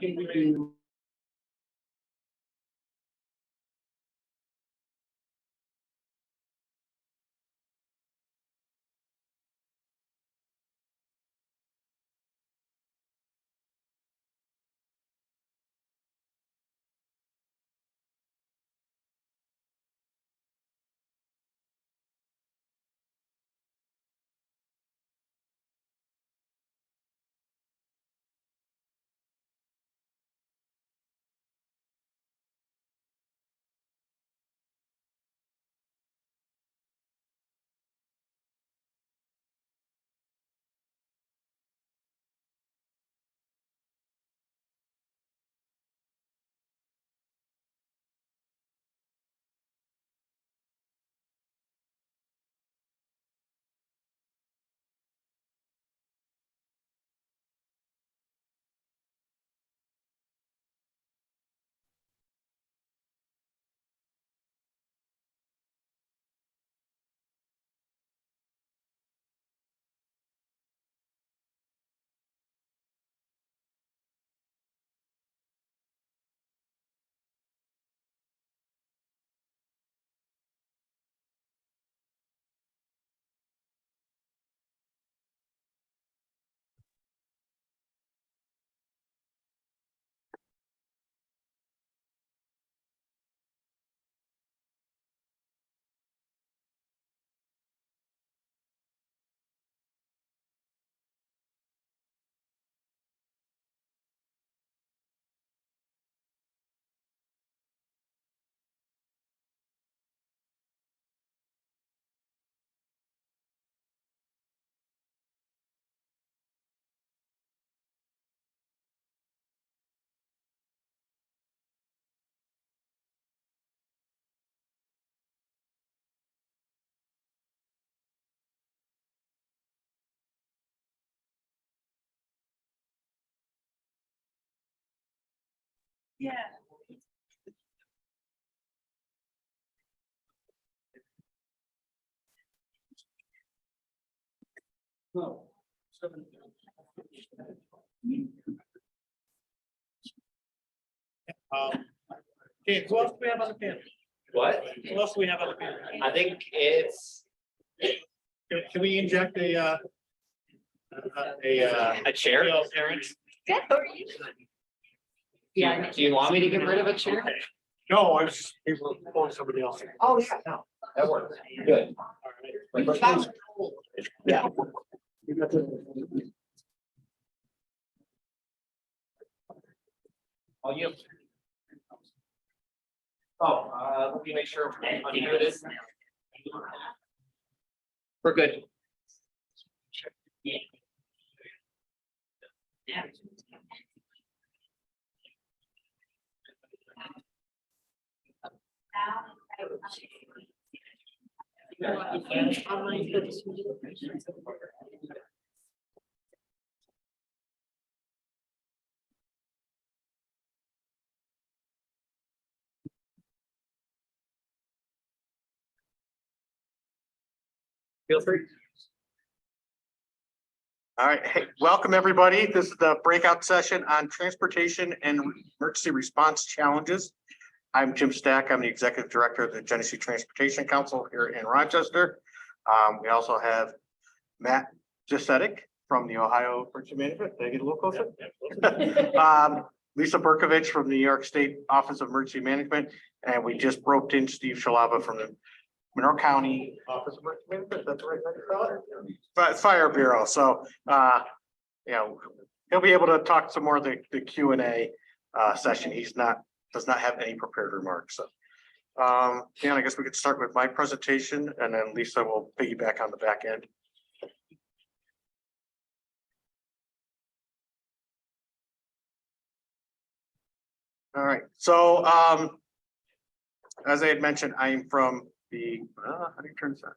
Can we do? Yeah. No. Okay, who else do we have on the panel? What? Who else do we have on the panel? I think it's Can we inject a a chair. parents? Good, how are you? Yeah. Do you want me to get rid of a chair? No, I was just able to pull somebody else. Oh, yeah. No, that works. Good. Yeah. All you. Oh, let me make sure I'm unmuted. We're good. Feel free. All right, hey, welcome everybody. This is the breakout session on transportation and emergency response challenges. I'm Jim Stack. I'm the executive director of the Genesee Transportation Council here in Rochester. We also have Matt Jaksetic from the Ohio Emergency Management. Did I get a little closer? Lisa Burkovich from the New York State Office of Emergency Management, and we just roped in Steve Shalaba from the Monroe County Office of Emergency Management. That's right. Fire Bureau. So, you know, he'll be able to talk some more of the Q&A session. Does not have any prepared remarks. So, Dan, I guess we could start with my presentation, and then Lisa will piggyback on the back end. All right. So, as I had mentioned, I'm from the. How do you turn this on?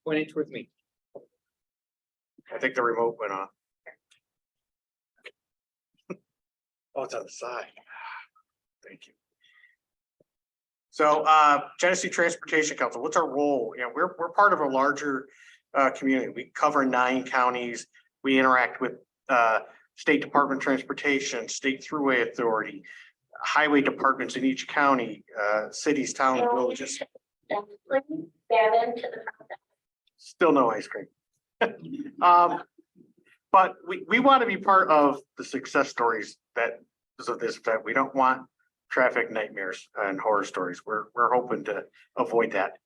Point it towards me. I think the remote went off. Oh, it's on the side. Thank you. So, Genesee Transportation Council, what's our role? You know, we're part of a larger community. We cover 9 counties. We interact with State Department of Transportation, State Thruway Authority, highway departments in each county, cities, towns, villages. That into the. Still no ice cream. But we want to be part of the success stories that of this event. We don't want traffic nightmares and horror stories. We're hoping to avoid that.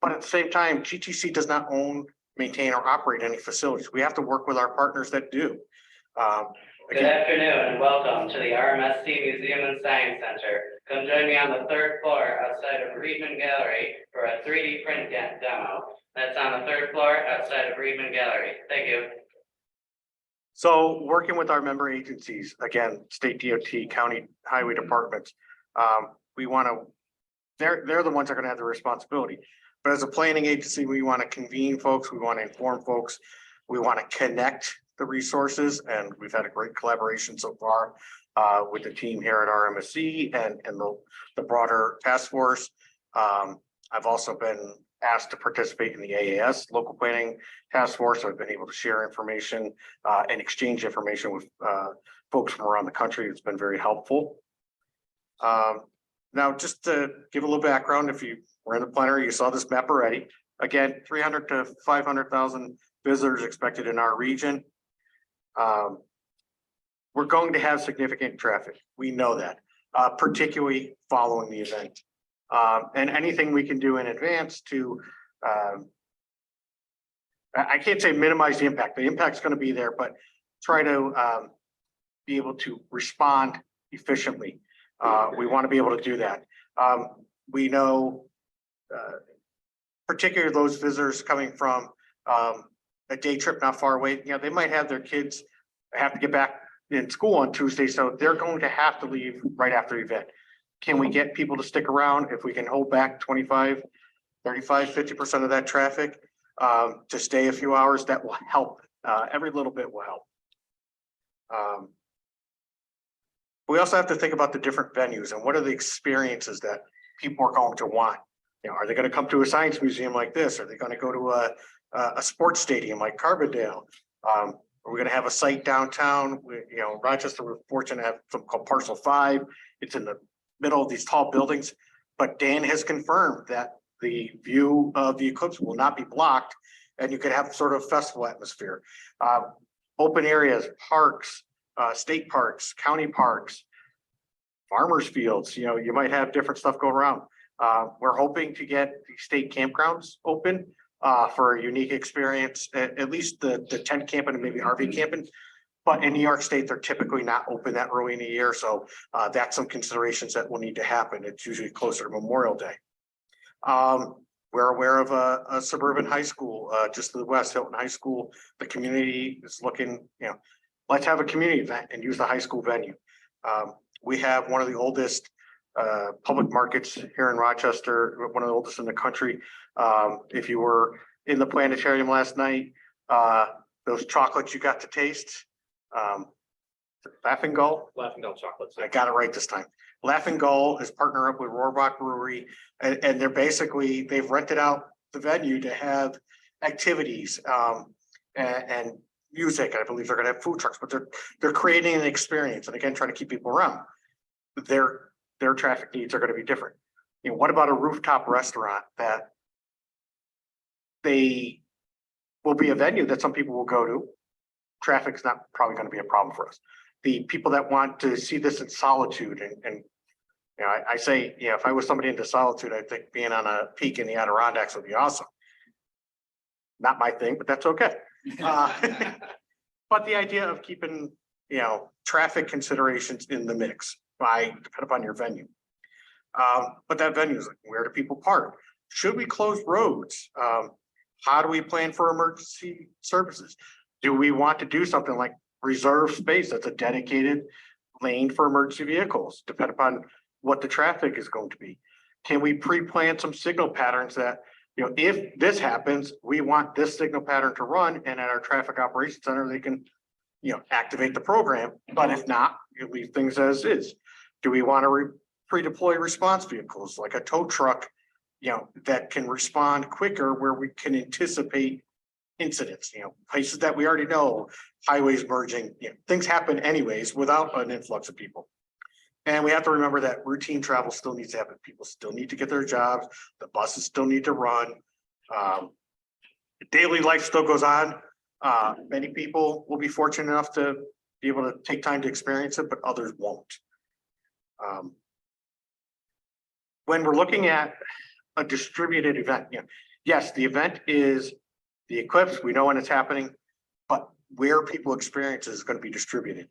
But at the same time, GTC does not own, maintain, or operate any facilities. We have to work with our partners that do. Good afternoon and welcome to the RMSC Museum and Science Center. Come join me on the third floor outside of Reedman Gallery for a 3D print demo. That's on the third floor outside of Reedman Gallery. Thank you. So working with our member agencies, again, state DOT, county highway departments, we want to, they're the ones that are going to have the responsibility. But as a planning agency, we want to convene folks, we want to inform folks, we want to connect the resources, and we've had a great collaboration so far with the team here at RMSC and the broader task force. I've also been asked to participate in the AAS local planning task force. So I've been able to share information and exchange information with folks from around the country. It's been very helpful. Now, just to give a little background, if you were in the plenary, you saw this map already. Again, 300 to 500,000 visitors expected in our region. We're going to have significant traffic. We know that, particularly following the event. And anything we can do in advance to, I can't say minimize the impact. The impact's going to be there, but try to be able to respond efficiently. We want to be able to do that. We know, particularly those visitors coming from a day trip not far away, you know, they might have their kids have to get back in school on Tuesday, so they're going to have to leave right after the event. Can we get people to stick around if we can hold back 25, 35, 50% of that traffic to stay a few hours? That will help. Every little bit will help. We also have to think about the different venues and what are the experiences that people are going to want. You know, are they going to come to a science museum like this? Are they going to go to a sports stadium like Carbondale? Are we going to have a site downtown? You know, Rochester, we're fortunate to have something called Parcel 5. It's in the middle of these tall buildings, but Dan has confirmed that the view of the eclipse will not be blocked and you could have sort of festival atmosphere. Open areas, parks, state parks, county parks, farmers fields, you know, you might have different stuff go around. We're hoping to get the state campgrounds open for a unique experience, at least the tent camping and maybe RV camping. But in New York State, they're typically not open that early in the year. So that's some considerations that will need to happen. It's usually closer to Memorial Day. We're aware of a suburban high school just to the west, Hilton High School. The community is looking, you know, let's have a community event and use the high school venue. We have one of the oldest public markets here in Rochester, one of the oldest in the country. If you were in the planetarium last night, those chocolates you got to taste, Laughing Gull chocolates. I got it right this time. Laughing Gull is partnered up with Rohrbach Brewery, and they've rented out the venue to have activities and music. I believe they're going to have food trucks, but they're creating an experience, and again, trying to keep people around. Their traffic needs are going to be different. You know, what about a rooftop restaurant that they will be a venue that some people will go to? Traffic's not probably going to be a problem for us. The people that want to see this in solitude and you know, I say, you know, if I was somebody into solitude, I think being on a peak in the Adirondacks would be awesome. Not my thing, but that's okay. But the idea of keeping, you know, traffic considerations in the mix depend upon your venue. But that venue is like, where do people park? Should we close roads? How do we plan for emergency services? Do we want to do something like reserve space that's a dedicated lane for emergency vehicles, depend upon what the traffic is going to be? Can we pre-plan some signal patterns that, you know, if this happens, we want this signal pattern to run, and at our traffic operations center, they can, you know, activate the program. But if not, you leave things as is. Do we want to pre-deploy response vehicles like a tow truck, you know, that can respond quicker, where we can anticipate incidents, places that we already know, highways merging, things happen anyways without an influx of people. And we have to remember that routine travel still needs to happen. People still need to get their jobs. The buses still need to run. Daily life still goes on. Many people will be fortunate enough to be able to take time to experience it, but others won't. When we're looking at a distributed event, yes, the event is the Eclipse. We know when it's happening, but where people experience it is going to be distributed.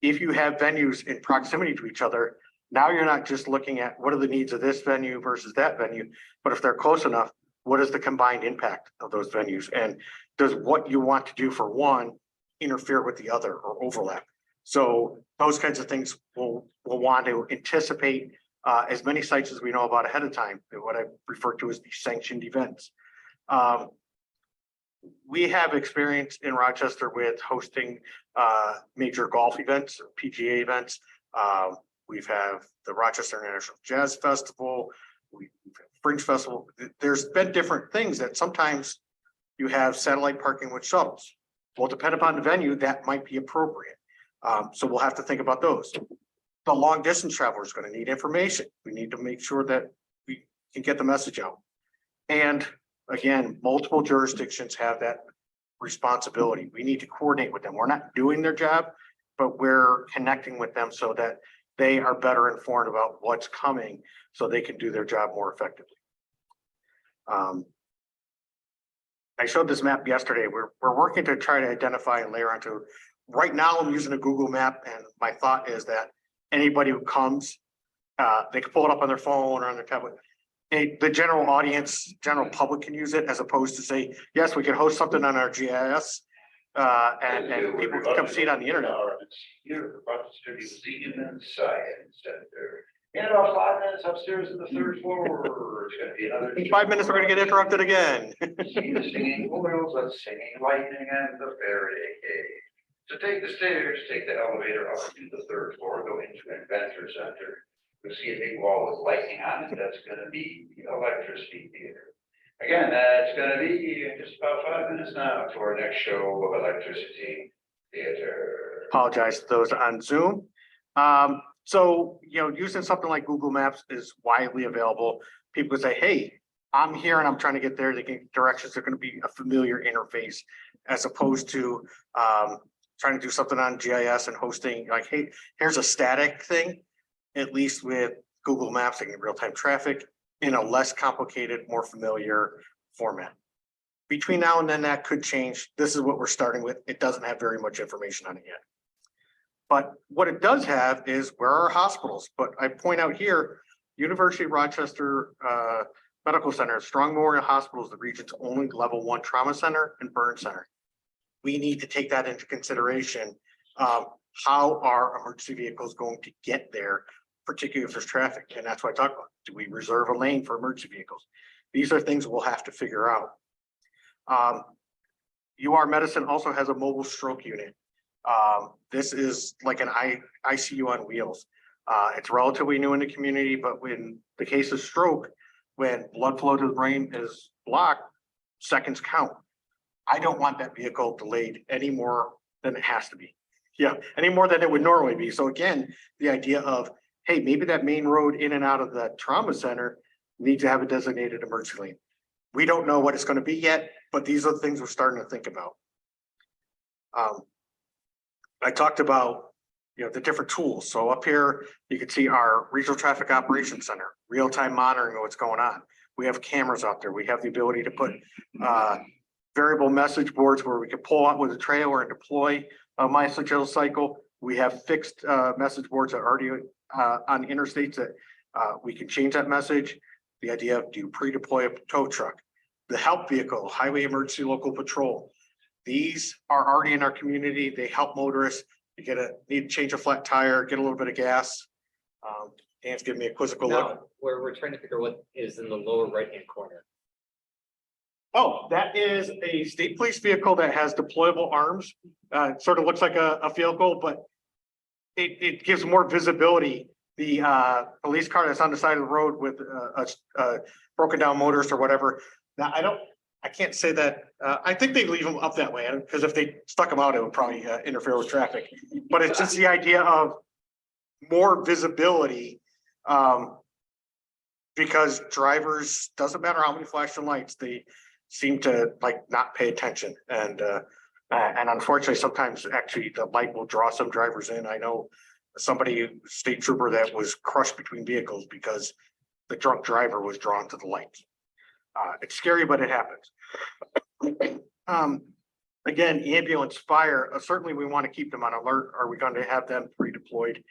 If you have venues in proximity to each other, now you're not just looking at what are the needs of this venue versus that venue, but if they're close enough, what is the combined impact of those venues? And does what you want to do for one interfere with the other or overlap? So those kinds of things we'll want to anticipate as many sites as we know about ahead of time, what I refer to as the sanctioned events. We have experience in Rochester with hosting major golf events, PGA events. We've have the Rochester International Jazz Festival, we've had Fringe Festival. There's been different things that sometimes you have satellite parking with shuttles. Well, depending upon the venue, that might be appropriate. So we'll have to think about those. The long distance traveler is going to need information. We need to make sure that we can get the message out. And again, multiple jurisdictions have that responsibility. We need to coordinate with them. We're not doing their job, but we're connecting with them so that they are better informed about what's coming so they can do their job more effectively. I showed this map yesterday. We're working to try to identify and layer onto. Right now, I'm using a Google map, and my thought is that anybody who comes, they can pull it up on their phone or on their tablet. The general audience, general public can use it as opposed to say, yes, we can host something on our GIS and people can come see it on the internet. Here at the Rochester Museum and Science Center. In about 5 minutes upstairs in the third floor, it's gonna be another. In 5 minutes, we're going to get interrupted again. See the singing oils, the singing lightning, and the fairy cave. So take the stairs, take the elevator up to the third floor, go into Inventor Center. You'll see a big wall with lightning on it. That's gonna be the electricity theater. Again, that's gonna be in just about 5 minutes now to our next show of electricity theater. Apologize to those on Zoom. So, using something like Google Maps is widely available. People say, hey, I'm here and I'm trying to get there. They get directions. They're going to be a familiar interface as opposed to trying to do something on GIS and hosting like, hey, here's a static thing. At least with Google Maps, they get real-time traffic in a less complicated, more familiar format. Between now and then, that could change. This is what we're starting with. It doesn't have very much information on it yet. But what it does have is where are our hospitals? But I point out here, University of Rochester Medical Center, Strong Memorial Hospital is the region's only level 1 trauma center and burn center. We need to take that into consideration. How are emergency vehicles going to get there, particularly if there's traffic? And that's what I talk about. Do we reserve a lane for emergency vehicles? These are things we'll have to figure out. UR Medicine also has a mobile stroke unit. This is like an ICU on wheels. It's relatively new in the community, but when the case of stroke, when blood flow to the brain is blocked, seconds count. I don't want that vehicle delayed any more than it has to be. Yeah, any more than it would normally be. So again, the idea of, hey, maybe that main road in and out of the trauma center needs to have a designated emergency lane. We don't know what it's going to be yet, but these are the things we're starting to think about. I talked about, the different tools. So up here, you can see our Regional Traffic Operations Center, real-time monitoring of what's going on. We have cameras out there. We have the ability to put variable message boards where we can pull out with a trailer and deploy a message cycle. We have fixed message boards that are already on interstates that we can change that message. The idea of, do you pre-deploy a tow truck? The help vehicle, highway emergency local patrol. These are already in our community. They help motorists. You need to change a flat tire, get a little bit of gas. Dan's giving me a quizzical look. No, we're trying to figure what is in the lower right-hand corner. Oh, that is a state police vehicle that has deployable arms. It sort of looks like a vehicle, but it gives more visibility. The police car that's on the side of the road with a broken down motorist or whatever. Now, I can't say that, I think they leave them up that way, because if they stuck them out, it would probably interfere with traffic. But it's just the idea of more visibility. Because drivers, doesn't matter how many flashing lights, they seem to like not pay attention. And unfortunately, sometimes actually the light will draw some drivers in. I know somebody, state trooper, that was crushed between vehicles because the drunk driver was drawn to the light. It's scary, but it happens. Again, ambulance, fire, certainly we want to keep them on alert. Are we going to have them pre-deployed?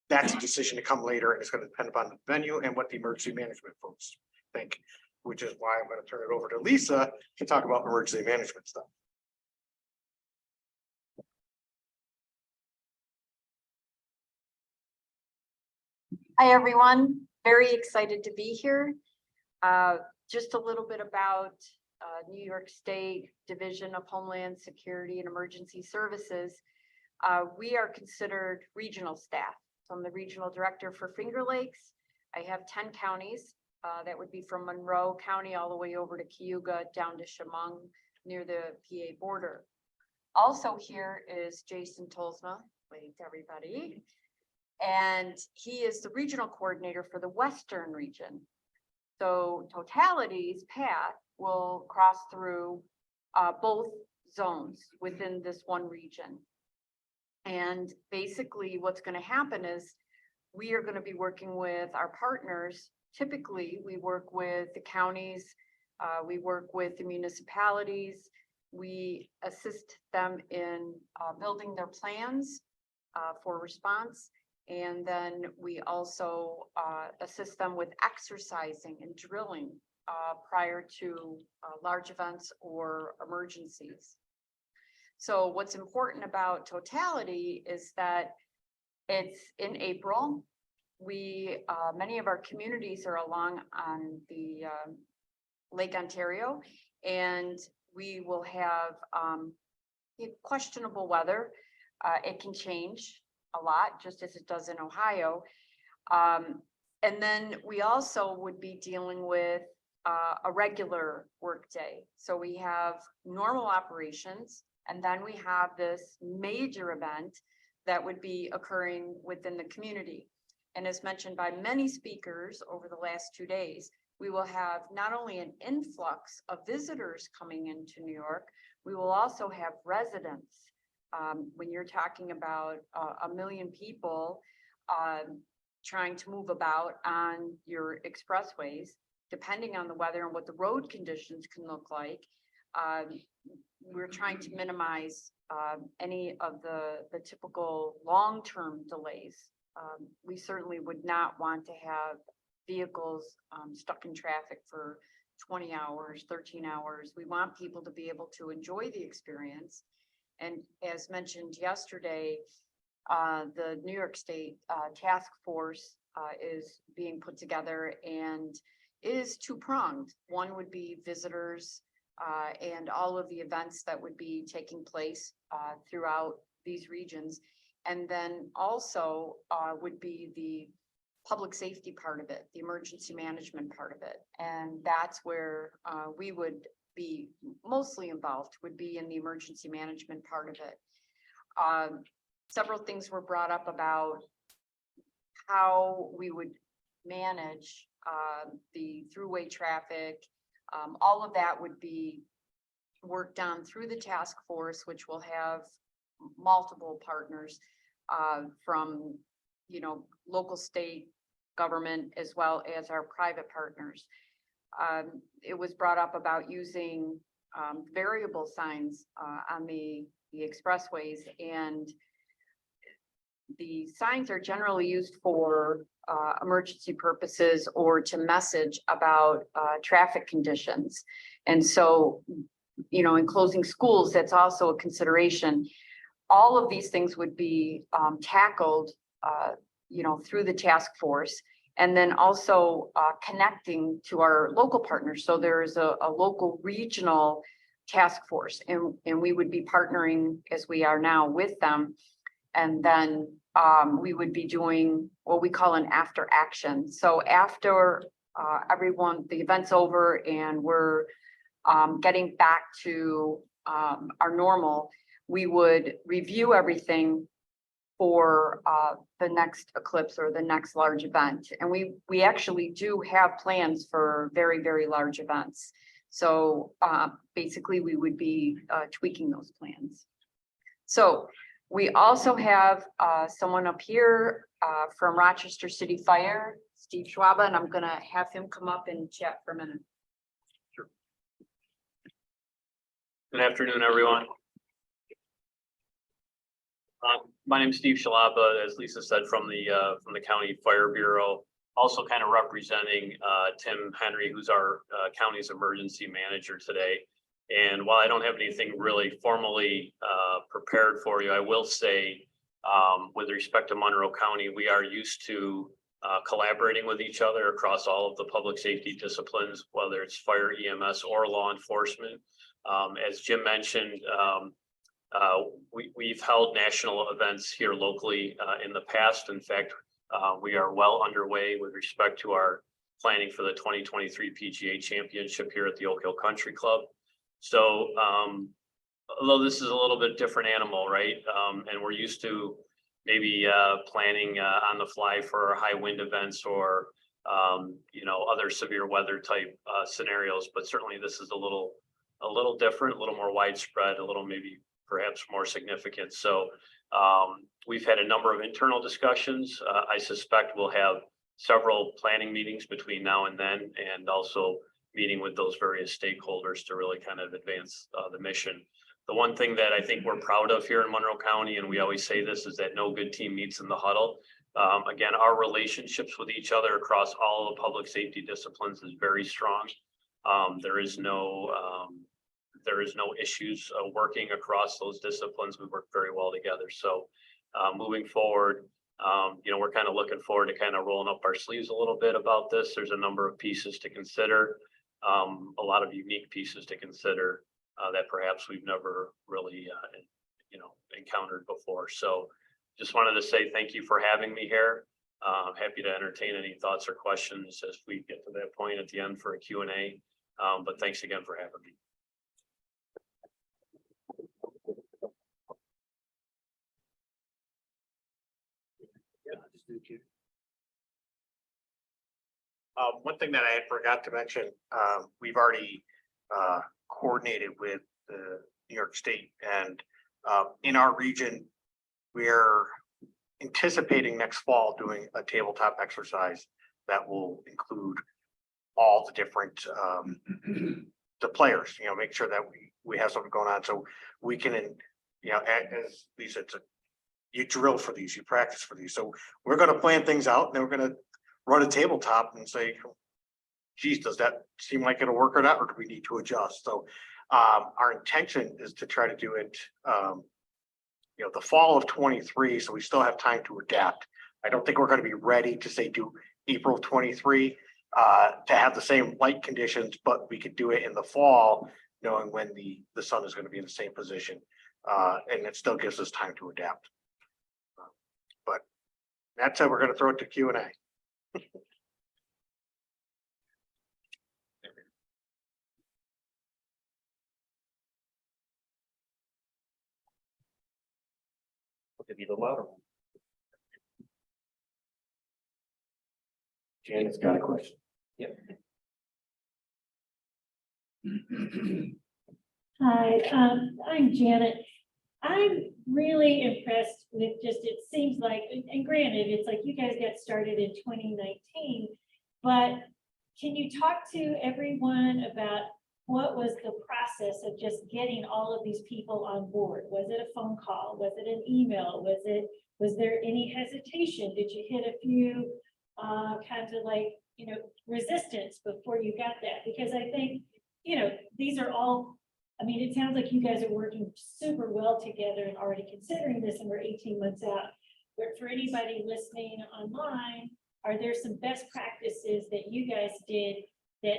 That's a decision to come later, and it's going to depend upon the venue and what the emergency management folks think, which is why I'm going to turn it over to Lisa to talk about emergency management stuff. Hi, everyone. Very excited to be here. Just a little bit about New York State Division of Homeland Security and Emergency Services. We are considered regional staff. So I'm the regional director for Finger Lakes. I have 10 counties. That would be from Monroe County all the way over to Cayuga, down to Chemung, near the PA border. Also here is Jason Tolsma. Wait, everybody. And he is the regional coordinator for the Western region. So Totality's path will cross through both zones within this one region. And basically what's going to happen is we are going to be working with our partners. Typically, we work with the counties, we work with the municipalities, we assist them in building their plans for response. And then we also assist them with exercising and drilling prior to large events or emergencies. So what's important about Totality is that it's in April. We, many of our communities are along on the Lake Ontario, and we will have questionable weather. It can change a lot, just as it does in Ohio. And then we also would be dealing with a regular work day. So we have normal operations, and then we have this major event that would be occurring within the community. And as mentioned by many speakers over the last 2 days, we will have not only an influx of visitors coming into New York, we will also have residents. When you're talking about 1 million people trying to move about on your expressways, depending on the weather and what the road conditions can look like, we're trying to minimize any of the typical long-term delays. We certainly would not want to have vehicles stuck in traffic for 20 hours, 13 hours. We want people to be able to enjoy the experience. And as mentioned yesterday, the New York State task force is being put together, and it is two-pronged. One would be visitors and all of the events that would be taking place throughout these regions. And then also would be the public safety part of it, the emergency management part of it. And that's where we would be mostly involved, would be in the emergency management part of it. Several things were brought up about how we would manage the throughway traffic. All of that would be worked on through the task force, which will have multiple partners from, local, state government, as well as our private partners. It was brought up about using variable signs on the expressways, and the signs are generally used for emergency purposes or to message about traffic conditions. And so, in closing schools, that's also a consideration. All of these things would be tackled, through the task force, and then also connecting to our local partners. So there is a local regional task force, and we would be partnering, as we are now, with them. And then we would be doing what we call an after action. So after the event's over and we're getting back to our normal, we would review everything for the next eclipse or the next large event. And we actually do have plans for very, very large events. So basically, we would be tweaking those plans. So we also have someone up here from Rochester City Fire, Steve Schwaba, and I'm gonna have him come up and chat for a minute. Good afternoon, everyone. My name is Steve Shalaba, as Lisa said, from the County Fire Bureau, also kind of representing Tim Henry, who's our county's emergency manager today. And while I don't have anything really formally prepared for you, I will say, with respect to Monroe County, we are used to collaborating with each other across all of the public safety disciplines, whether it's fire, EMS, or law enforcement. As Jim mentioned, we've held national events here locally in the past. In fact, we are well underway with respect to our planning for the 2023 PGA Championship here at the Oak Hill Country Club. So, although this is a little bit different animal, right? And we're used to maybe planning on the fly for high wind events or other severe weather type scenarios, but certainly this is a little different, a little more widespread, a little maybe perhaps more significant. So we've had a number of internal discussions. I suspect we'll have several planning meetings between now and then, and also meeting with those various stakeholders to really kind of advance the mission. The one thing that I think we're proud of here in Monroe County, and we always say this, is that no good team meets in the huddle. Again, our relationships with each other across all the public safety disciplines is very strong. There is no issues working across those disciplines. We work very well together. So moving forward, we're kind of looking forward to kind of rolling up our sleeves a little bit about this. There's a number of pieces to consider, a lot of unique pieces to consider that perhaps we've never really, encountered before. So just wanted to say thank you for having me here. Happy to entertain any thoughts or questions as we get to that point at the end for a Q&A. But thanks again for having me. One thing that I had forgot to mention, we've already coordinated with the New York State, and in our region, we're anticipating next fall doing a tabletop exercise that will include all the different the players, make sure that we have something going on so we can, as Lisa said, you drill for these, you practice for these. So we're going to plan things out, and then we're going to run a tabletop and say, geez, does that seem like it'll work or not, or do we need to adjust? So our intention is to try to do it, the fall of 23. So we still have time to adapt. I don't think we're going to be ready to say do April 23 to have the same light conditions, but we could do it in the fall, knowing when the sun is going to be in the same position. And it still gives us time to adapt. But that said, we're going to throw it to Q&A. Give you the louder one. Janet's got a question. Yep. Hi, I'm Janet. I'm really impressed with it seems like, and granted, it's like you guys got started in 2019, but can you talk to everyone about what was the process of just getting all of these people on board? Was it a phone call? Was it an email? Was there any hesitation? Did you hit a few kinds of resistance before you got that? Because I think, these are all, it sounds like you guys are working super well together and already considering this, and we're 18 months out. But for anybody listening online, are there some best practices that you guys did that,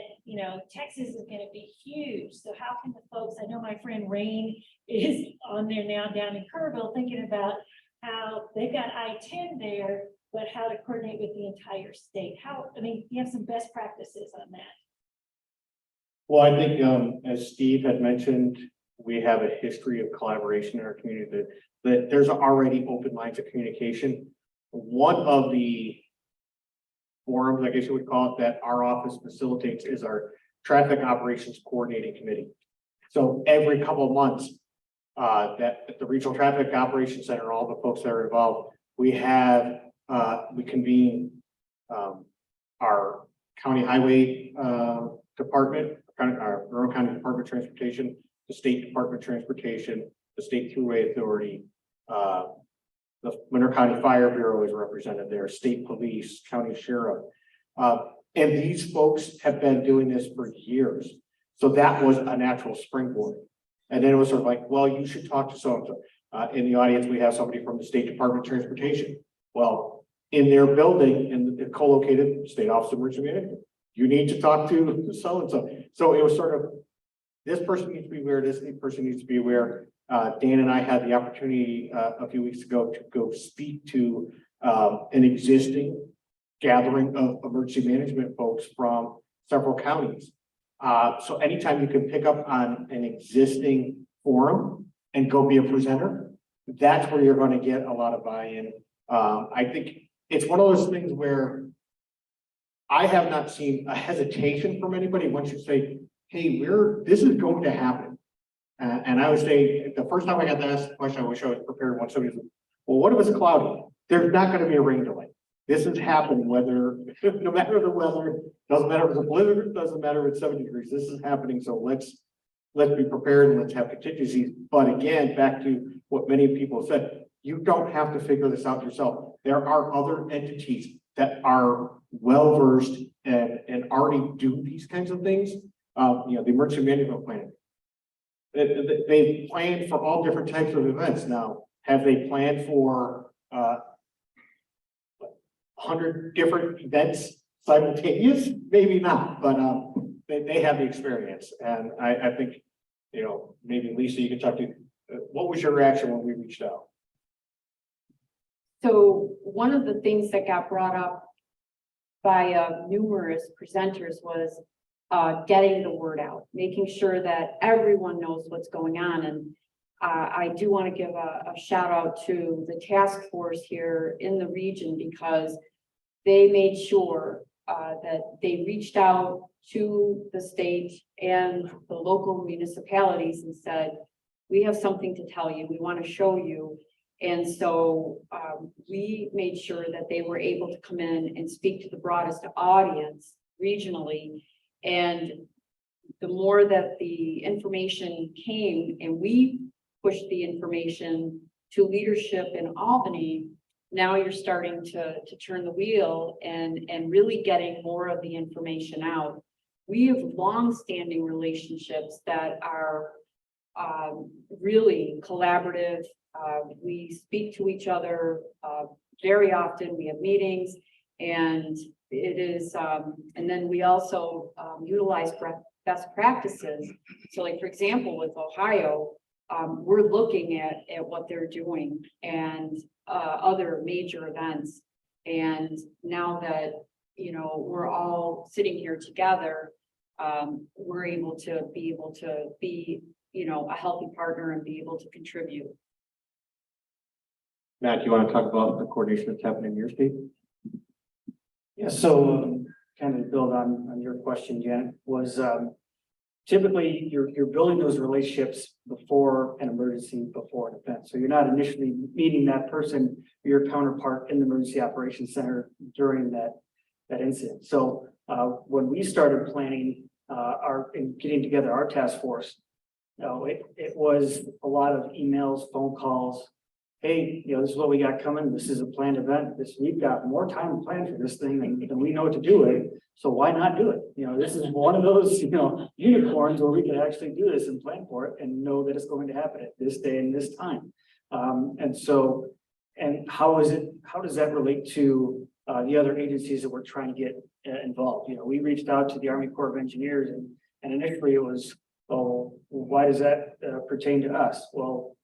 Texas is going to be huge. So how can the folks, I know my friend Rain is on there now down in Kerrville thinking about how they've got I-10 there, but how to coordinate with the entire state. You have some best practices on that. Well, I think, as Steve had mentioned, we have a history of collaboration in our community that there's already open lines of communication. One of the forums, I guess you would call it, that our office facilitates is our traffic operations coordinating committee. So every couple of months, that at the regional traffic operations center, all the folks that are involved, we convene, our county highway, department, our Monroe County Department of Transportation, the State Department of Transportation, the State Thruway Authority, the Monroe County Fire Bureau is represented there, state police, county sheriff. And these folks have been doing this for years. So that was a natural springboard. And then it was sort of like, well, you should talk to so-and-so. In the audience, we have somebody from the State Department of Transportation. Well, in their building and co-located State Office of Emergency Management, you need to talk to so-and-so. So it was sort of, this person needs to be aware, this person needs to be aware. Dan and I had the opportunity a few weeks ago to go speak to an existing gathering of emergency management folks from several counties. So anytime you can pick up on an existing forum and go be a presenter, that's where you're going to get a lot of buy-in. I think it's one of those things where I have not seen a hesitation from anybody once you say, hey, this is going to happen. And I would say the first time I got to ask the question, I wish I was prepared when somebody said, well, what if it's cloudy? There's not going to be a rain delay. This is happening whether, no matter the weather, doesn't matter if it's a blizzard, doesn't matter if it's 70 degrees. This is happening. So let's be prepared and let's have contingencies. But again, back to what many people said, you don't have to figure this out yourself. There are other entities that are well-versed and already do these kinds of things. The emergency management plan. They planned for all different types of events. Now, have they planned for 100 different events simultaneous? Maybe not, but they have the experience. And I think, maybe Lisa, you can talk to, what was your reaction when we reached out? So one of the things that got brought up by numerous presenters was getting the word out, making sure that everyone knows what's going on. And I do want to give a shout out to the task force here in the region, because they made sure that they reached out to the state and the local municipalities and said, we have something to tell you, we want to show you. And so we made sure that they were able to come in and speak to the broadest audience regionally. And the more that the information came and we pushed the information to leadership in Albany, now you're starting to turn the wheel and really getting more of the information out. We have long-standing relationships that are really collaborative. We speak to each other very often. We have meetings, and it is, and then we also utilize best practices. So like, for example, with Ohio, we're looking at what they're doing and other major events. And now that, we're all sitting here together, we're able to be, a healthy partner and be able to contribute. Matt, do you want to talk about the coordination that's happening in your state? Yeah, so kind of build on your question, Janet, was typically you're building those relationships before an emergency, before an event. So you're not initially meeting that person, your counterpart in the emergency operations center during that incident. So when we started planning and getting together our task force, it was a lot of emails, phone calls. Hey, this is what we got coming. This is a planned event. We've got more time to plan for this thing than we know to do it. So why not do it? This is one of those, unicorns where we can actually do this and plan for it and know that it's going to happen at this day and this time. And how does that relate to the other agencies that we're trying to get involved? We reached out to the Army Corps of Engineers and initially it was, oh, why does that pertain to us? Well,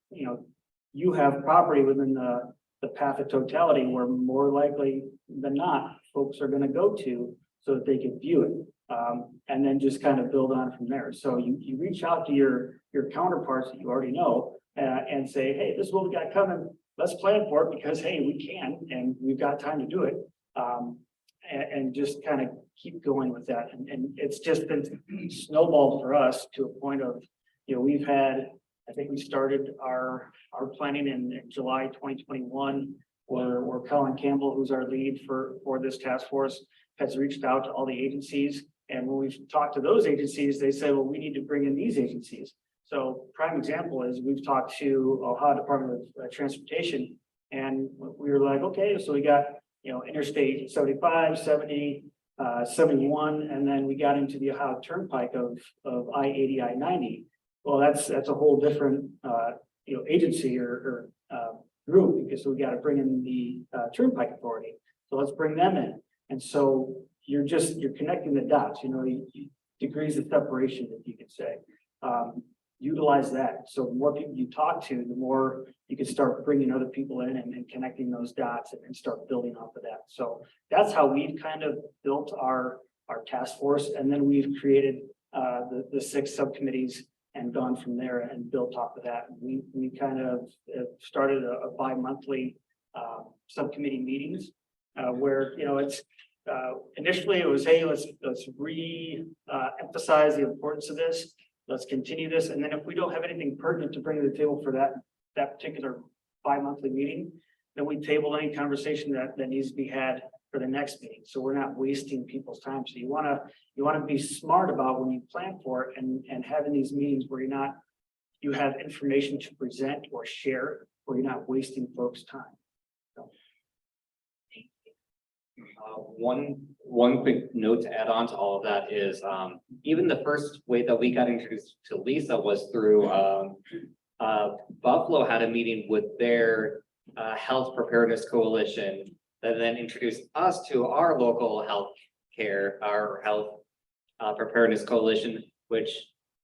you have property within the path of totality where more likely than not, folks are going to go to so that they can view it. And then just kind of build on from there. So you reach out to your counterparts that you already know, and say, hey, this is what we got coming. Let's plan for it because, hey, we can, and we've got time to do it. And just kind of keep going with that. And it's just been snowballed for us to a point of, we've had, I think we started our planning in July 2021, where Colin Campbell, who's our lead for this task force, has reached out to all the agencies. And when we've talked to those agencies, they say, well, we need to bring in these agencies. So prime example is we've talked to Ohio Department of Transportation, and we were like, okay, so we got, Interstate 75, 70, 71, and then we got into the Ohio Turnpike of I-80, I-90. Well, that's a whole different, agency or group, because we got to bring in the Turnpike Authority. So let's bring them in. And so you're connecting the dots, degrees of separation, if you could say. Utilize that. So the more people you talk to, the more you can start bringing other people in and connecting those dots and start building off of that. So that's how we've kind of built our task force. And then we've created the 6 subcommittees and gone from there and built off of that. We kind of started a bi-monthly subcommittee meetings where, it's initially it was, hey, let's emphasize the importance of this. Let's continue this. And then if we don't have anything pertinent to bring to the table for that particular bi-monthly meeting, then we table any conversation that needs to be had for the next meeting. So we're not wasting people's time. So you want to be smart about when you plan for it and having these meetings where you have information to present or share, where you're not wasting folks' time. So. One quick note to add on to all of that is even the first way that we got introduced to Lisa was through Buffalo had a meeting with their health preparedness coalition that then introduced us to our local our health preparedness coalition, which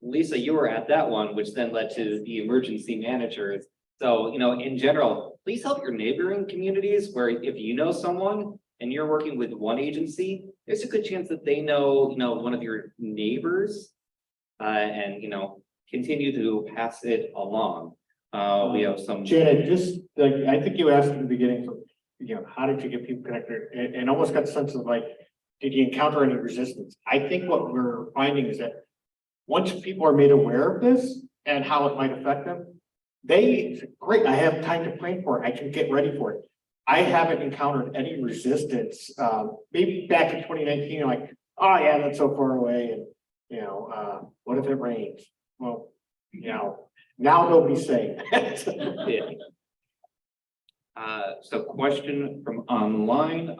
Lisa, you were at that one, which then led to the emergency managers. So, in general, please help your neighboring communities where if you know someone and you're working with one agency, there's a good chance that they know, one of your neighbors, and, continue to pass it along. We have some. Janet, just like, I think you asked in the beginning, so, how did you get people connected? And almost got the sense of like, did you encounter any resistance? I think what we're finding is that once people are made aware of this and how it might affect them, they say, great, I have time to plan for it. I can get ready for it. I haven't encountered any resistance. Maybe back in 2019, like, oh yeah, that's so far away. And, what if it rains? Well, now nobody's saying that. Yeah. So question from online,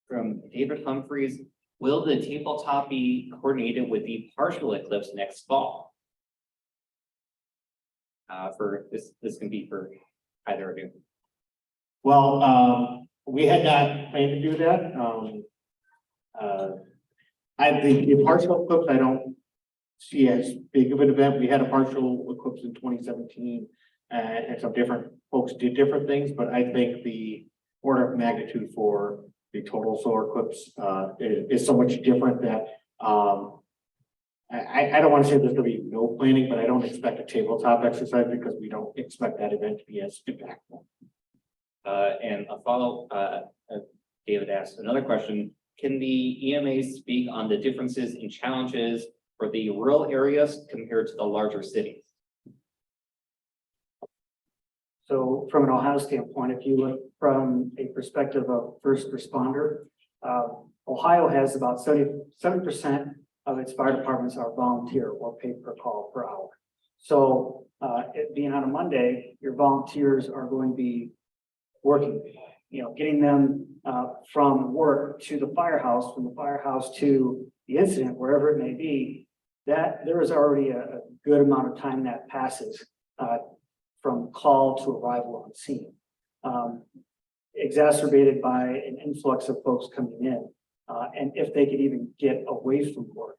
from David Humphreys, will the tabletop be coordinated with the partial eclipse next fall? For this can be for either of you. Well, we had not planned to do that. I think the partial eclipse, I don't see as big of an event. We had a partial eclipse in 2017, and some different folks did different things, but I think the order of magnitude for the total solar eclipse is so much different that I don't want to say there's going to be no planning, but I don't expect a tabletop exercise because we don't expect that event to be as impactful. And a follow, David asked another question. Can the EMA speak on the differences in challenges for the rural areas compared to the larger cities? So from an Ohio standpoint, if you look from a perspective of first responder, Ohio has about 77% of its fire departments are volunteer or paid per call per hour. So it being on a Monday, your volunteers are going to be working, getting them from work to the firehouse, from the firehouse to the incident, wherever it may be, that there is already a good amount of time that passes from call to arrival on scene, exacerbated by an influx of folks coming in. And if they could even get away from work.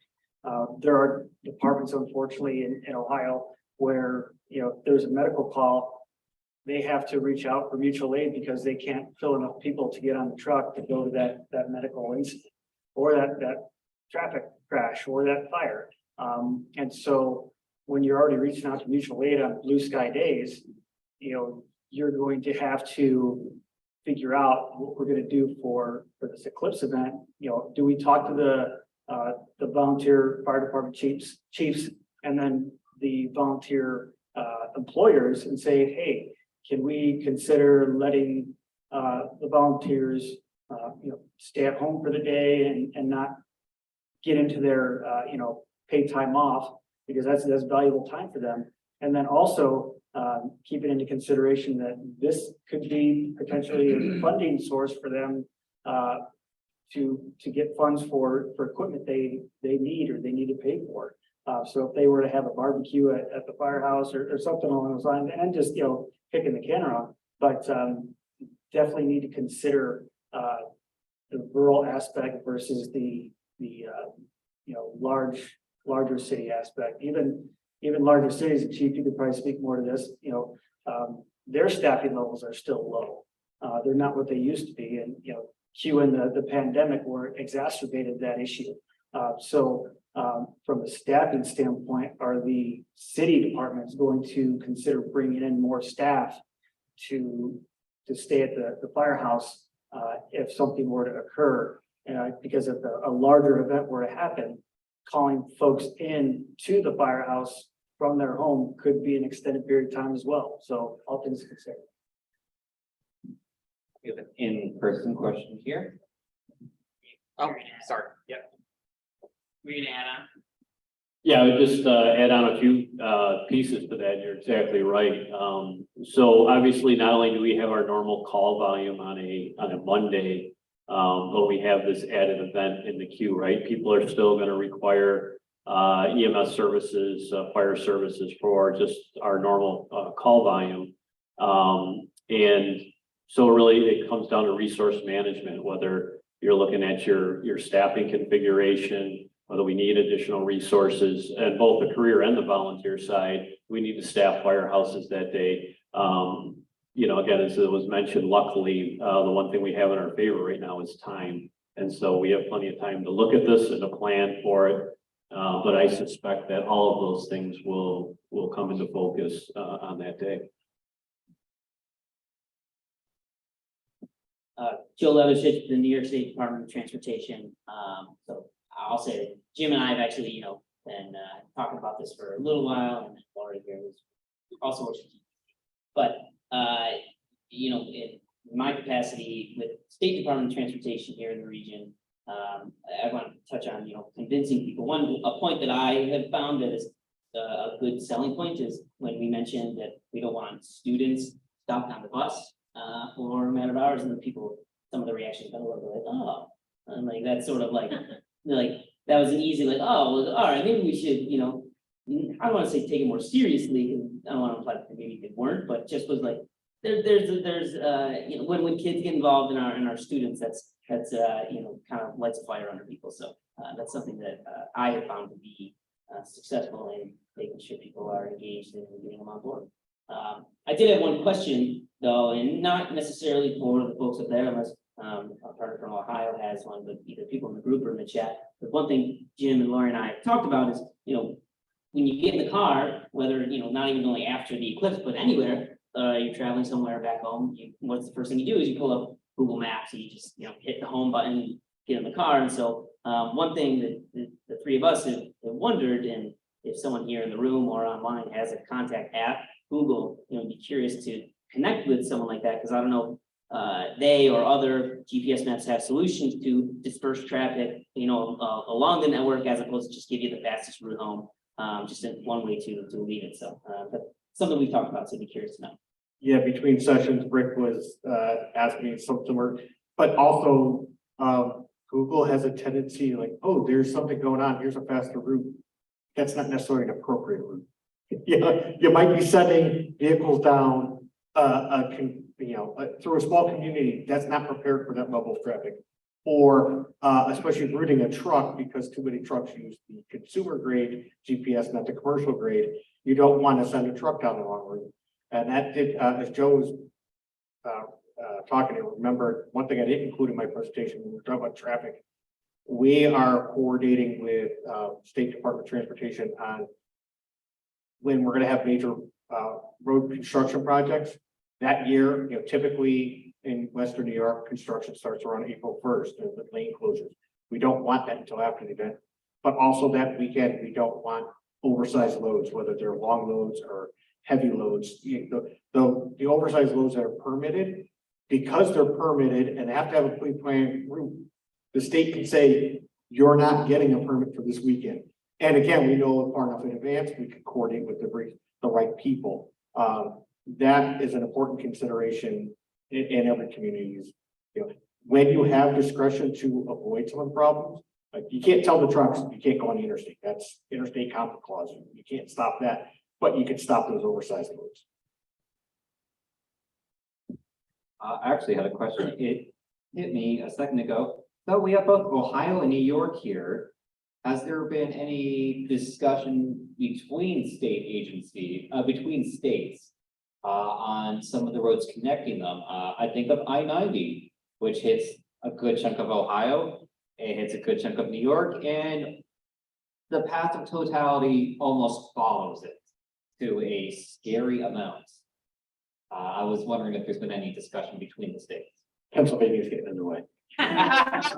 There are departments, unfortunately, in Ohio where, if there's a medical call, they have to reach out for mutual aid because they can't fill enough people to get on the truck to go to that medical incident or that traffic crash or that fire. And so when you're already reaching out to mutual aid on blue sky days, you're going to have to figure out what we're going to do for this Eclipse event. Do we talk to the volunteer fire department chiefs, and then the volunteer employers and say, hey, can we consider letting the volunteers stay at home for the day and not get into their paid time off, because that's valuable time for them. And then also keeping into consideration that this could be potentially a funding source for them to get funds for equipment they need or they need to pay for. So if they were to have a barbecue at the firehouse or something along those lines, and just kicking the can around, but definitely need to consider the rural aspect versus the larger city aspect. Even larger cities, and Chief, you could probably speak more to this. Their staffing levels are still low. They're not what they used to be, and Q and the pandemic were exacerbated that issue. So from a staffing standpoint, are the city departments going to consider bringing in more staff to stay at the firehouse if something were to occur? Because if a larger event were to happen, calling folks in to the firehouse from their home could be an extended period of time as well. So all things considered. We have an in-person question here. Oh, sorry. Yep. Were you gonna add on? Yeah, I would just add on a few pieces to that. You're exactly right. So obviously, not only do we have our normal call volume on a Monday, but we have this added event in the queue, right? People are still going to require EMS services, fire services for just our normal call volume. And so really it comes down to resource management, whether you're looking at your staffing configuration, whether we need additional resources, and both the career and the volunteer side, we need to staff firehouses that day. Again, as it was mentioned, luckily, the one thing we have in our favor right now is time. And so we have plenty of time to look at this and to plan for it. But I suspect that all of those things will come into focus on that day. Joe Levisich, the New York State Department of Transportation. So I'll say that Jim and I have actually, been talking about this for a little while, and Laurie here was also works. But in my capacity with State Department of Transportation here in the region, I want to touch on convincing people. A point that I have found that is a good selling point is when we mentioned that we don't want students stopped on the bus for a matter of hours, and the people, some of the reactions got a little bit like, oh, and like that's sort of like that was an easy like, oh, well, all right, maybe we should, I don't want to say take it more seriously, because I don't want to imply that maybe they weren't, but just was like there's when kids get involved in our students, that's kind of lights a fire under people. So that's something that I have found to be successful in making sure people are engaged and getting them on board. I did have one question though, and not necessarily for the folks up there, unless a partner from Ohio has one, but either people in the group or in the chat. But one thing Jim and Laurie and I have talked about is, when you get in the car, whether, not even only after the eclipse, but anywhere, you're traveling somewhere back home, what's the first thing you do is you pull up Google Maps, and you just, hit the home button, get in the car. And so one thing that the three of us have wondered, and if someone here in the room or online has a contact app, Google, be curious to connect with someone like that, because I don't know, they or other GPS maps have solutions to disperse traffic, along the network, as opposed to just give you the fastest route home, just in one way to leave it. So but something we've talked about, so I'd be curious to know. Yeah, between sessions, Rick was asking me something, but also Google has a tendency like, oh, there's something going on, here's a faster route. That's not necessarily an appropriate route. You might be sending vehicles down through a small community that's not prepared for that level of traffic. Or especially routing a truck, because too many trucks use the consumer grade GPS, not the commercial grade. You don't want to send a truck down the wrong route. And that did, as Joe was talking, I remember one thing I didn't include in my presentation when we were talking about traffic We are coordinating with State Department of Transportation on when we're gonna have major road construction projects. That year, typically in Western New York, construction starts around April 1st, and the lane closures. We don't want that until after the event. But also that weekend, we don't want oversized loads, whether they're long loads or heavy loads. The oversized loads that are permitted, because they're permitted and have to have a pre-planned route, the state can say, you're not getting a permit for this weekend. And again, we know far enough in advance, we can coordinate with the right people. That is an important consideration in every community. When you have discretion to avoid some of the problems, like you can't tell the trucks, you can't go on the interstate. That's interstate conflict clause. You can't stop that, but you can stop those oversized loads. I actually had a question. It hit me a second ago. So we have both Ohio and New York here. Has there been any discussion between between states on some of the roads connecting them? I think of I-90, which hits a good chunk of Ohio. It hits a good chunk of New York, and the path of totality almost follows it to a scary amount. I was wondering if there's been any discussion between the states. Pennsylvania's getting in the way. I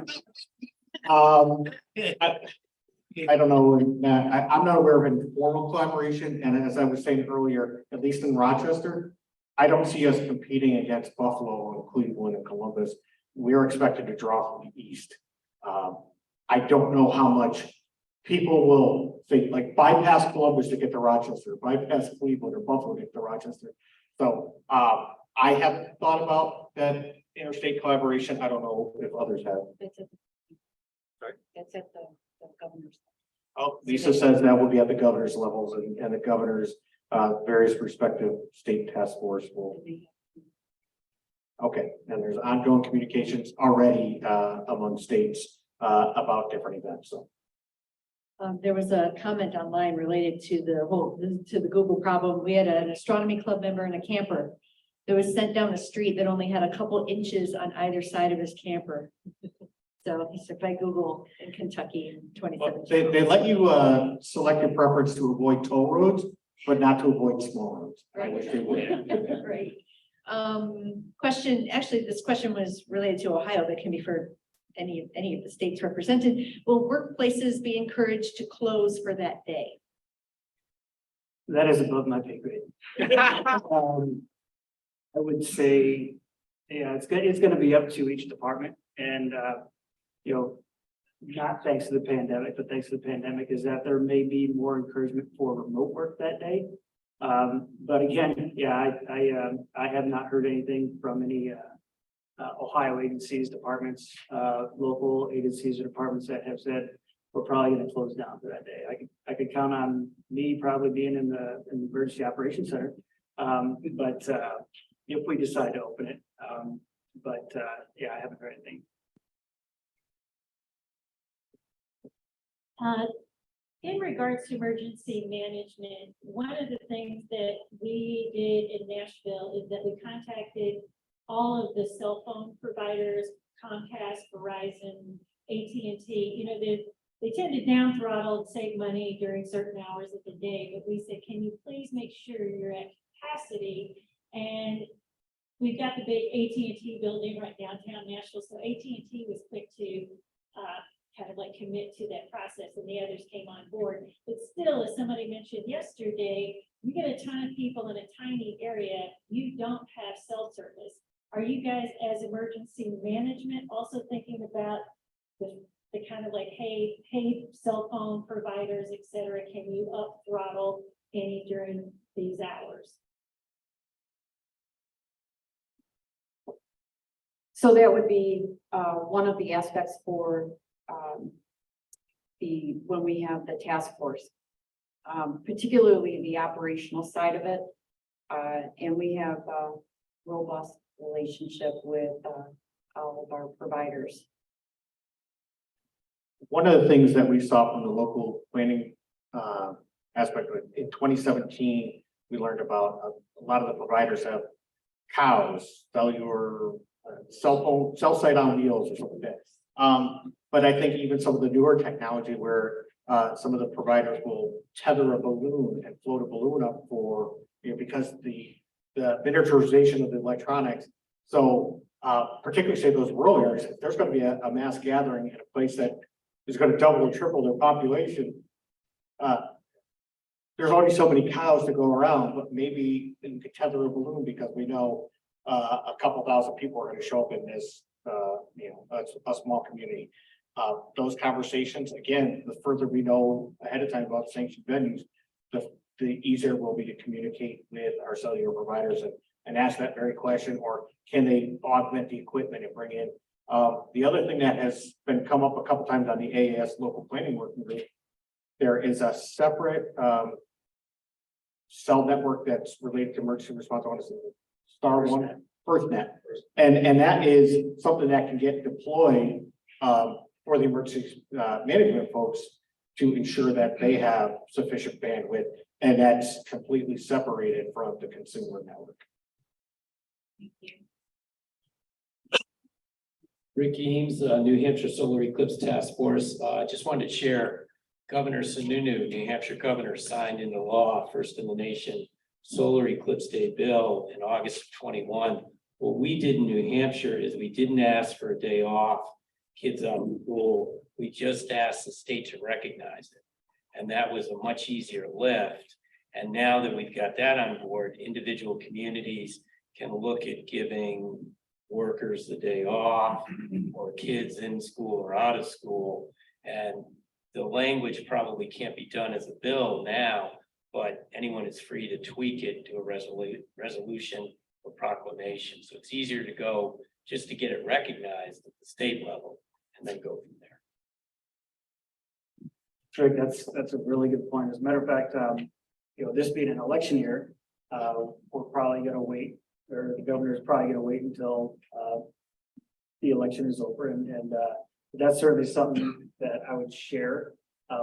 don't know, Matt, I'm not aware of informal collaboration, and as I was saying earlier, at least in Rochester, I don't see us competing against Buffalo and Cleveland and Columbus. We're expected to draw from the east. I don't know how much people will think, like bypass Columbus to get to Rochester, bypass Cleveland or Buffalo to get to Rochester. So I have thought about that interstate collaboration. I don't know if others have. That's at the governor's. Oh, Lisa says that will be at the governor's levels and the governor's various respective state task force will. Okay, and there's ongoing communications already among states about different events, so. There was a comment online related to the Google problem. We had an astronomy club member and a camper that was sent down the street that only had a couple inches on either side of his camper. So he said by Google in Kentucky in 2017. They let you select your preference to avoid toll roads, but not to avoid small roads. I wish they would. Right. Question, actually, this question was related to Ohio, but can be for any of the states represented. Will workplaces be encouraged to close for that day? That is above my pay grade. I would say, yeah, it's gonna be up to each department and, not thanks to the pandemic, but thanks to the pandemic is that there may be more encouragement for remote work that day. But again, yeah, I have not heard anything from any, Ohio agencies, departments, local agencies or departments that have said, we're probably gonna close down for that day. I could count on me probably being in the emergency operations center. But if we decide to open it, yeah, I haven't heard anything. In regards to emergency management, one of the things that we did in Nashville is that we contacted all of the cell phone providers, Comcast, Verizon, AT&T, they tend to down throttle and save money during certain hours of the day, but we said, can you please make sure you're at capacity? And we've got the big AT&T building right downtown Nashville, so AT&T was quick to kind of like commit to that process, and the others came on board. But still, as somebody mentioned yesterday, you get a ton of people in a tiny area, you don't have cell service. Are you guys as emergency management also thinking about the kind of like, hey, cell phone providers, et cetera, can you up throttle any during these hours? So that would be one of the aspects for when we have the task force, particularly the operational side of it. And we have a robust relationship with all of our providers. One of the things that we saw from the local planning aspect of it, in 2017, we learned about a lot of the providers have cows, cellular, cell site on wheels or something like that. But I think even some of the newer technology where some of the providers will tether a balloon and float a balloon up for, because the miniaturization of the electronics. So particularly say those rural areas, if there's going to be a mass gathering in a place that is going to double or triple their population. There's only so many cows to go around, but maybe you could tether a balloon because we know a couple thousand people are going to show up in this, a small community. Those conversations, again, the further we know ahead of time about sanctioned venues, the easier it will be to communicate with our cellular providers and ask that very question, or can they augment the equipment and bring in? The other thing that has been come up a couple times on the AAS local planning working group, there is a separate cell network that's related to emergency response. I want to say Star One, FirstNet, and that is something that can get deployed for the emergency management folks to ensure that they have sufficient bandwidth, and that's completely separated from the consumer network. Rick Eames, New Hampshire Solar Eclipse Task Force. Just wanted to share Governor Sununu, New Hampshire governor, signed into law, first in the nation, Solar Eclipse Day bill in August of 21. What we did in New Hampshire is we didn't ask for a day off, kids out of school. We just asked the state to recognize it. And that was a much easier lift. And now that we've got that on board, individual communities can look at giving workers the day off, or kids in school or out of school. And the language probably can't be done as a bill now, but anyone is free to tweak it to a resolution or proclamation. So it's easier to go just to get it recognized at the state level and then go from there. Sure, that's a really good point. As a matter of fact, this being an election year, we're probably going to wait, or the governor is probably going to wait until the election is over, and that's certainly something that I would share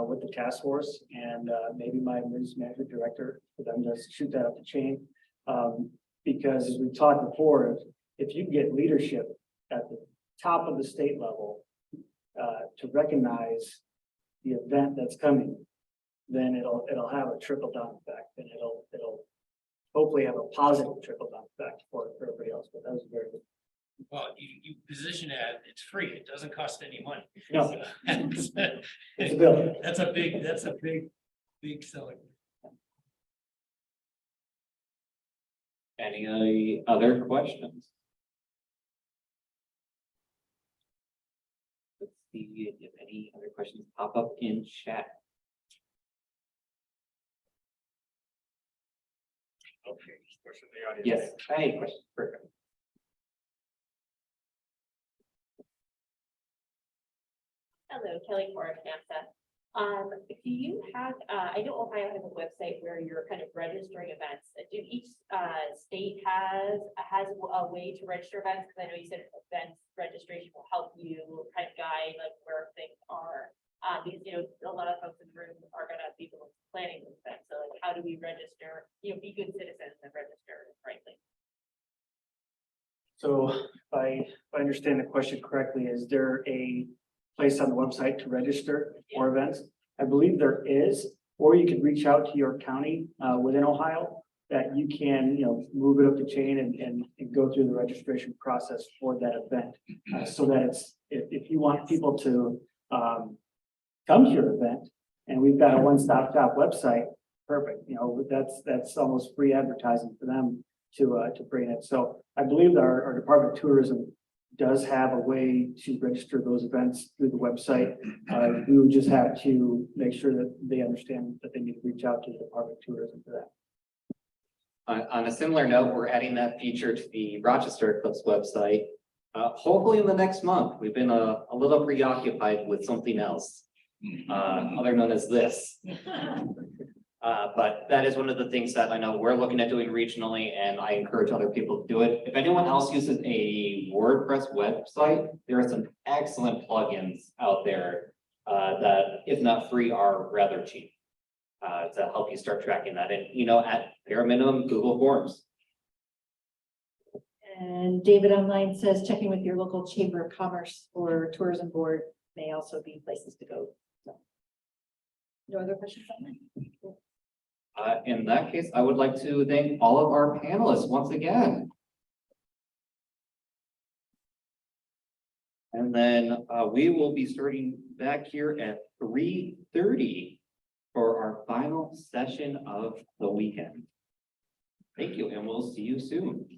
with the task force and maybe my emergency management director for them to shoot that up the chain. Because as we talked before, if you get leadership at the top of the state level to recognize the event that's coming, then it'll have a trickle down effect, and it'll hopefully have a positive trickle down effect for everybody else. But that was very good. Well, you position it, it's free, it doesn't cost any money. No. So, It's a bill. That's a big selling. Any other questions? Let's see if any other questions pop up in chat. Okay. Question in the audience. Yes, any questions? Perfect. Hello, Kelly Forrest, NAMSA. Do you have, I know Ohio has a website where you're kind of registering events. Do each state has a way to register events? Because I know you said events registration will help you kind of guide like where things are. Because a lot of folks in the room are gonna be planning this event. So like, how do we register? Be good citizens and register rightly. So if I understand the question correctly, is there a place on the website to register for events? I believe there is, or you could reach out to your county within Ohio that you can, move it up the chain and go through the registration process for that event. So that if you want people to come to your event, and we've got a one-stop shop website, perfect. That's almost free advertising for them to bring it. So I believe our Department of Tourism does have a way to register those events through the website. We would just have to make sure that they understand that they need to reach out to the Department of Tourism for that. On a similar note, we're adding that feature to the Rochester Eclipse website. Hopefully in the next month. We've been a little preoccupied with something else, other known as this. But that is one of the things that I know we're looking at doing regionally, and I encourage other people to do it. If anyone else uses a WordPress website, there are some excellent plugins out there that, if not free, are rather cheap to help you start tracking that. And, at bare minimum, Google Forms. And David online says checking with your local chamber of commerce or tourism board may also be places to go. So. No other questions on that? In that case, I would like to thank all of our panelists once again. And then we will be starting back here at 3:30 for our final session of the weekend. Thank you, and we'll see you soon.